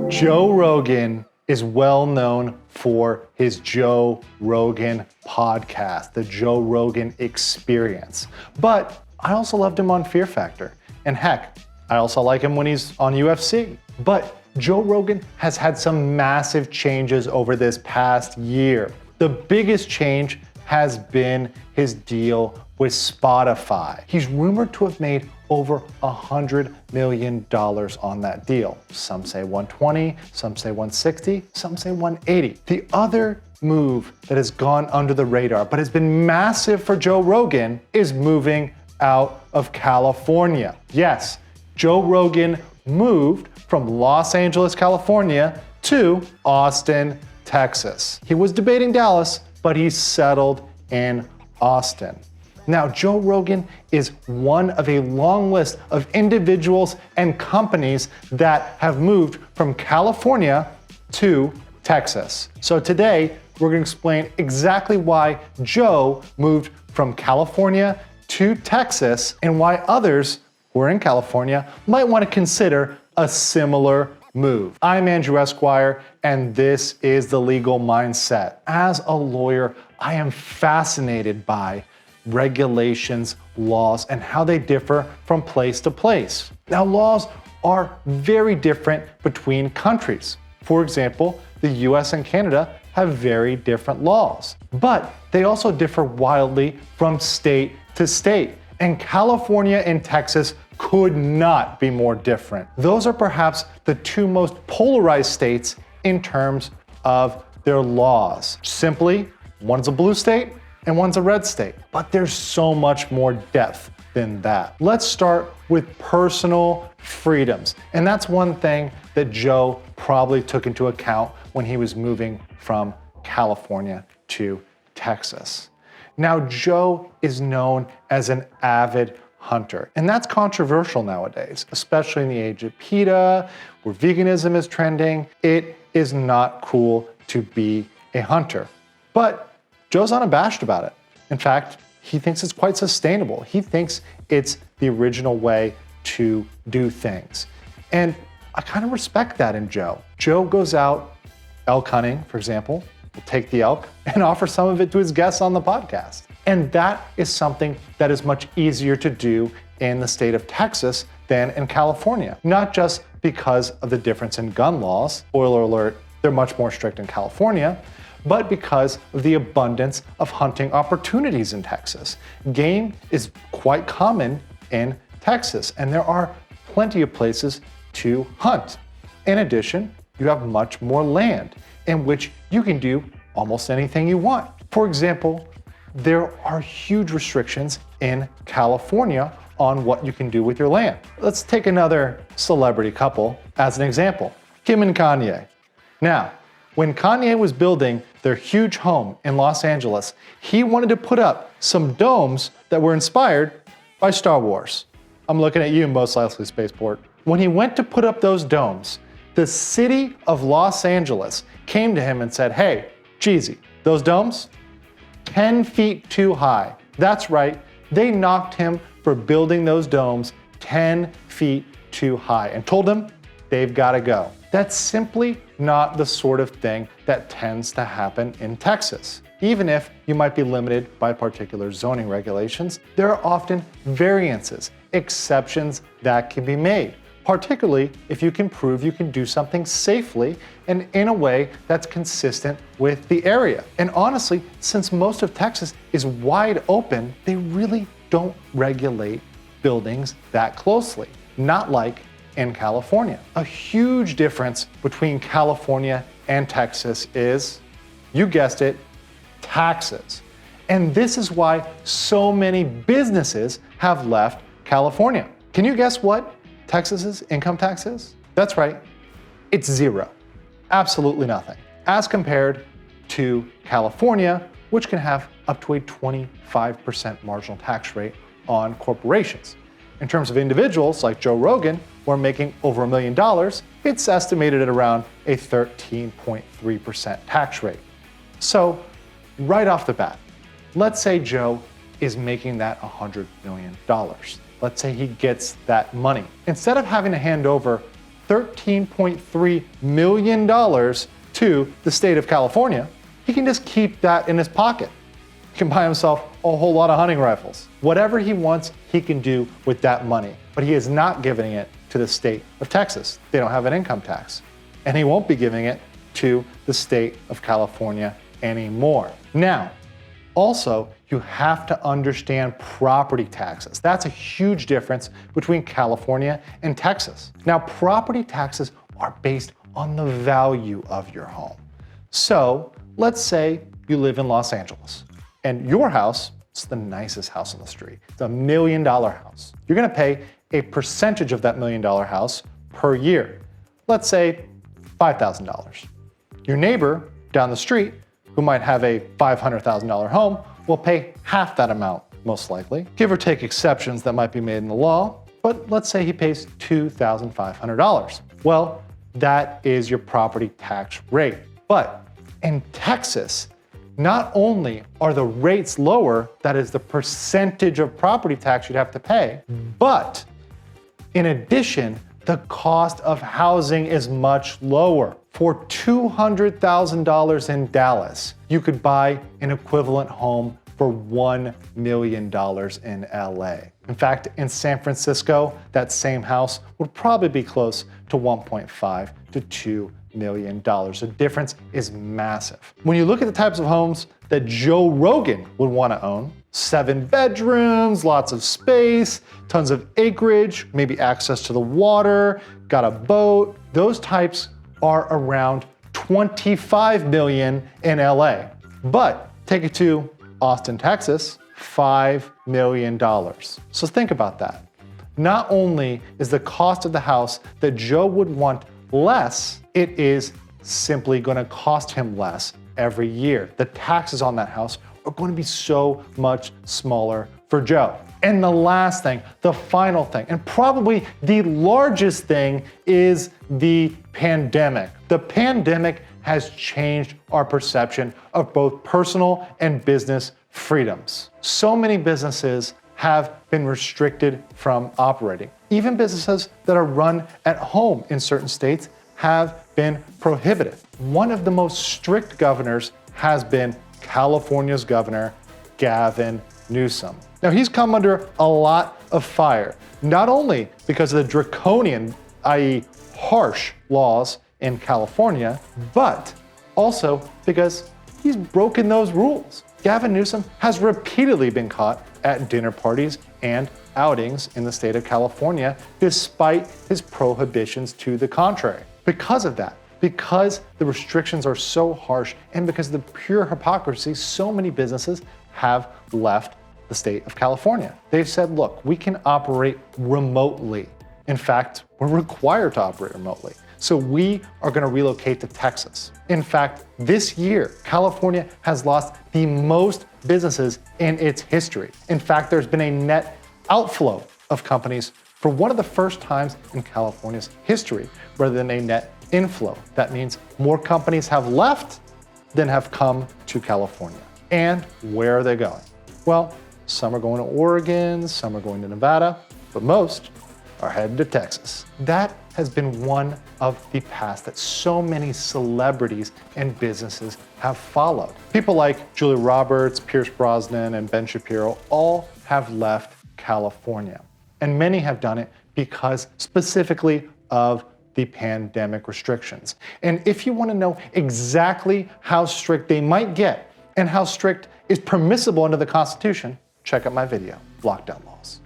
Joe Rogan is well known for his Joe Rogan podcast, the Joe Rogan Experience. But I also loved him on Fear Factor. And heck, I also like him when he's on UFC. But Joe Rogan has had some massive changes over this past year. The biggest change has been his deal with Spotify. He's rumored to have made over $100 million on that deal. Some say 120, some say 160, some say 180. The other move that has gone under the radar, but has been massive for Joe Rogan, is moving out of California. Yes, Joe Rogan moved from Los Angeles, California to Austin, Texas. He was debating Dallas, but he settled in Austin. Now, Joe Rogan is one of a long list of individuals and companies that have moved from California to Texas. So today, we're gonna explain exactly why Joe moved from California to Texas and why others who are in California might wanna consider a similar move. I'm Andrew Esquire, and this is The Legal Mindset. As a lawyer, I am fascinated by regulations, laws, and how they differ from place to place. Now, laws are very different between countries. For example, the US and Canada have very different laws, but they also differ wildly from state to state. And California and Texas could not be more different. Those are perhaps the two most polarized states in terms of their laws. Simply, one's a blue state and one's a red state. But there's so much more depth than that. Let's start with personal freedoms. And that's one thing that Joe probably took into account when he was moving from California to Texas. Now, Joe is known as an avid hunter, and that's controversial nowadays, especially in the age of PETA, where veganism is trending. It is not cool to be a hunter. But Joe's unabashed about it. In fact, he thinks it's quite sustainable. He thinks it's the original way to do things. And I kind of respect that in Joe. Joe goes out elk hunting, for example, will take the elk and offer some of it to his guests on the podcast. And that is something that is much easier to do in the state of Texas than in California. Not just because of the difference in gun laws, spoiler alert, they're much more strict in California, but because of the abundance of hunting opportunities in Texas. Game is quite common in Texas, and there are plenty of places to hunt. In addition, you have much more land in which you can do almost anything you want. For example, there are huge restrictions in California on what you can do with your land. Let's take another celebrity couple as an example, Kim and Kanye. Now, when Kanye was building their huge home in Los Angeles, he wanted to put up some domes that were inspired by Star Wars. I'm looking at you, most likely Spaceport. When he went to put up those domes, the city of Los Angeles came to him and said, hey, Jeezy, those domes, 10 feet too high. That's right, they knocked him for building those domes 10 feet too high and told him they've gotta go. That's simply not the sort of thing that tends to happen in Texas. Even if you might be limited by particular zoning regulations, there are often variances, exceptions that can be made, particularly if you can prove you can do something safely and in a way that's consistent with the area. And honestly, since most of Texas is wide open, they really don't regulate buildings that closely, not like in California. A huge difference between California and Texas is, you guessed it, taxes. And this is why so many businesses have left California. Can you guess what Texas's income tax is? That's right, it's zero. Absolutely nothing. As compared to California, which can have up to a 25% marginal tax rate on corporations. In terms of individuals like Joe Rogan, who are making over $1 million, it's estimated at around a 13.3% tax rate. So right off the bat, let's say Joe is making that $100 million. Let's let's say he gets that money. Instead of having to hand over $13.3 million to the state of California, he can just keep that in his pocket. He can buy himself a whole lot of hunting rifles. Whatever he wants, he can do with that money. But he is not giving it to the state of Texas. They don't have an income tax. And he won't be giving it to the state of California anymore. Now, also, you have to understand property taxes. That's a huge difference between California and Texas. Now, property taxes are based on the value of your home. So, let's say you live in Los Angeles and your house is the nicest house on the street. It's $1 million house. You're gonna pay a percentage of that $1 million house per year. Let's say $5,000. Your neighbor down the street, who might have a $500,000 home, will pay half that amount, most likely. Give or take exceptions that might be made in the law, but let's say he pays $2,500. Well, that is your property tax rate. But in Texas, not only are the rates lower, that is the percentage of property tax you'd have to pay, but in addition, the cost of housing is much lower. For $200,000 in Dallas, you could buy an equivalent home for $1 million in LA. In fact, in San Francisco, that same house would probably be close to $1.5 to $2 million. The difference is massive. When you look at the types of homes that Joe Rogan would want to own, 7 bedrooms, lots of space, tons of acreage, maybe access to the water, got a boat, those types are around $25 million in LA. But take it to Austin, Texas, $5 million. So think about that. Not only is the cost of the house that Joe would want less, it is simply going to cost him less every year. The taxes on that house are going to be so much smaller for Joe. And the last thing, the final thing, and probably the largest thing is the pandemic. The pandemic has changed our perception of both personal and business freedoms. So many businesses have been restricted from operating. Even businesses that are run at home in certain states have been prohibited. One of the most strict governors has been California's governor, Gavin Newsom. Now, he's come under a lot of fire, not only because of the draconian, i.e. harsh laws in California, but also because he's broken those rules. Gavin Newsom has repeatedly been caught at dinner parties and outings in the state of California, despite his prohibitions to the contrary. Because of that, because the restrictions are so harsh, and because of the pure hypocrisy, so many businesses have left the state of California. They've said, look, we can operate remotely. In fact, we're required to operate remotely. So we are going to relocate to Texas. In fact, this year, California has lost the most businesses in its history. In fact, there's been a net outflow of companies for one of the first times in California's history, rather than a net inflow. That means more companies have left than have come to California. And where are they going? Well, some are going to Oregon, some are going to Nevada, but most are headed to Texas. That has been one of the paths that so many celebrities and businesses have followed. People like Julia Roberts, Pierce Brosnan, and Ben Shapiro all have left California. And many have done it because specifically of the pandemic restrictions. And if you want to know exactly how strict they might get and how strict is permissible under the Constitution, check out my video, Lockdown Laws.